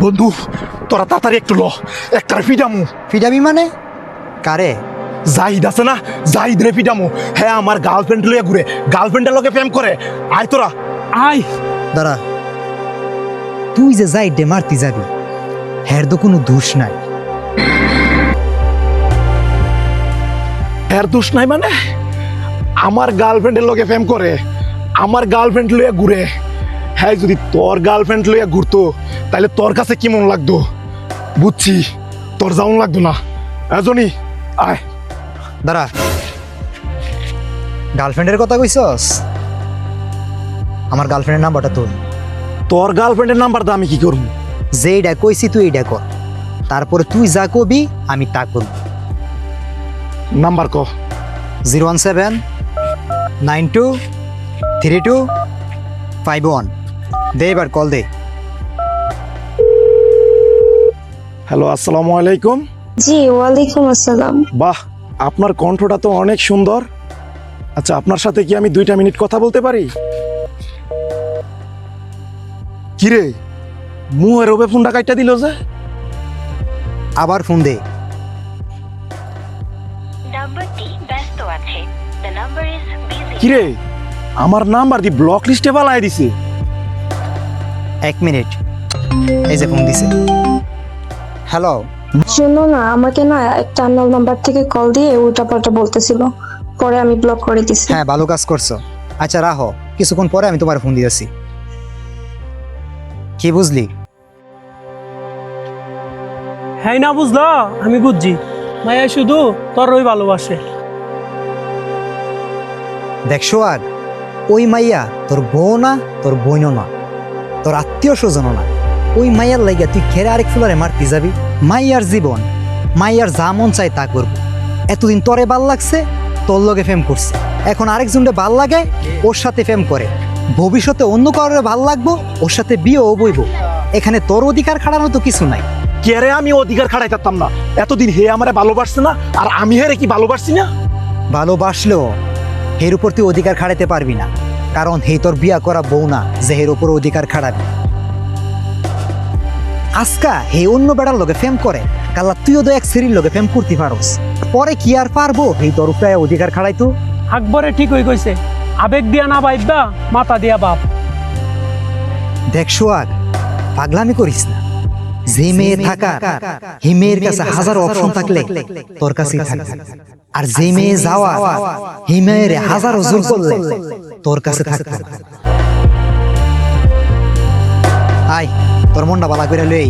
বন্ধু তোরা তাড়াতাড়ি একটু ল একটা ফিডামু। ফিডাবি মানে কারে? জাহিদ আছে না, জাহিদ রে ফিডামু। হ্যাঁ আমার গার্লফ্রেন্ড লইয়া ঘুরে, গার্লফ্রেন্ডের লগে প্রেম করে। আয় তোরা আয়। দাঁড়া, তুই যে যাই ডে মারতি যাবি, হ্যার তো কোনো দোষ নাই। এর দোষ নাই মানে? আমার গার্লফ্রেন্ডের লগে প্রেম করে, আমার গার্লফ্রেন্ড লইয়া ঘুরে। হ্যাঁ যদি তোর গার্লফ্রেন্ড লইয়া ঘুরতো তাহলে তোর কাছে কেমন লাগতো? বুঝছি তোর যাওন লাগতো না। এজনই আয়। দাঁড়া, গার্লফ্রেন্ডের কথা কইছস? আমার গার্লফ্রেন্ডের নাম্বারটা তোর। তোর গার্লফ্রেন্ডের নাম্বারটা আমি কি করবো? যেইটা কইছি তুই এইটা কর, তারপরে তুই যা কবি আমি তা করব। নাম্বার ক। 017923251। দে এবার কল দে। হ্যালো আসসালামু আলাইকুম। জি ওয়ালাইকুম আসসালাম। বাহ, আপনার কণ্ঠটা তো অনেক সুন্দর। আচ্ছা আপনার সাথে কি আমি 2টা মিনিট কথা বলতে পারি? কিরে মুহের ওবে ফোনটা কাইটা দিল যে? আবার ফোন দে। নাম্বারটি ব্যস্ত আছে। The number is busy. কিরে আমার নাম্বার দি ব্লক লিস্টে বালাই দিছে। 1 মিনিট, এই যে ফোন দিছে। হ্যালো, শোনো না, আমাকে না একটা আননোন নাম্বার থেকে কল দিয়ে উল্টাপাল্টা বলতেছিল, পরে আমি ব্লক করে দিছি। হ্যাঁ ভালো কাজ করছো। আচ্ছা রাখো, কিছুক্ষণ পরে আমি তোমার ফোন দিয়েছি। কি বুঝলি? হ্যাঁ না বুঝলো, আমি বুঝছি। মায়া শুধু তোরই ভালোবাসে। দেখছো আর ওই মাইয়া তোর বউ না, তোর বোনও না, তোর আত্মীয় স্বজনও না। ওই মাইয়ার লাইগা তুই খেরে আরেক ফুলারে মারতে যাবি? মাইয়ার জীবন, মাইয়ার যা মন চাই তা করবো। এতদিন তোরে ভাল লাগছে, তোর লগে ফেম করছে, এখন আরেকজনকে ভাল লাগে ওর সাথে ফেম করে। ভবিষ্যতে অন্য কারোর ভাল লাগবো, ওর সাথে বিয়েও বইব। এখানে তোর অধিকার খাড়ানো তো কিছু নাই। কেরে আমি অধিকার খাড়াই থাকতাম না? এতদিন হে আমারে ভালোবাসছে না, আর আমি হেরে কি ভালোবাসছি না? ভালোবাসলেও হের উপর তুই অধিকার খাড়াইতে পারবি না, কারণ হে তোর বিয়া করা বউ না যে হের উপর অধিকার খাড়াবি। আজকা হে অন্য বেড়ার লগে ফেম করে, কাল্লা তুইও তো এক সিরির লগে ফেম করতে পারস, পরে কি আর পারবো হে তোর উপরে অধিকার খাড়াইতো? আকবরে ঠিক হয়ে কইছে, আবেগ দিয়া না বাইবা, মাথা দিয়া বাপ। দেখছো আর পাগলামি করিস না। যে মেয়ে থাকা, হে মেয়ের কাছে হাজারো অপশন থাকলে তোর কাছেই থাকবে। আর যে মেয়ে যাওয়া, হে মেয়ের হাজারো জোর করলে তোর কাছে থাকবে। আয় তোর মনটা বালা করে লই,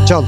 চল।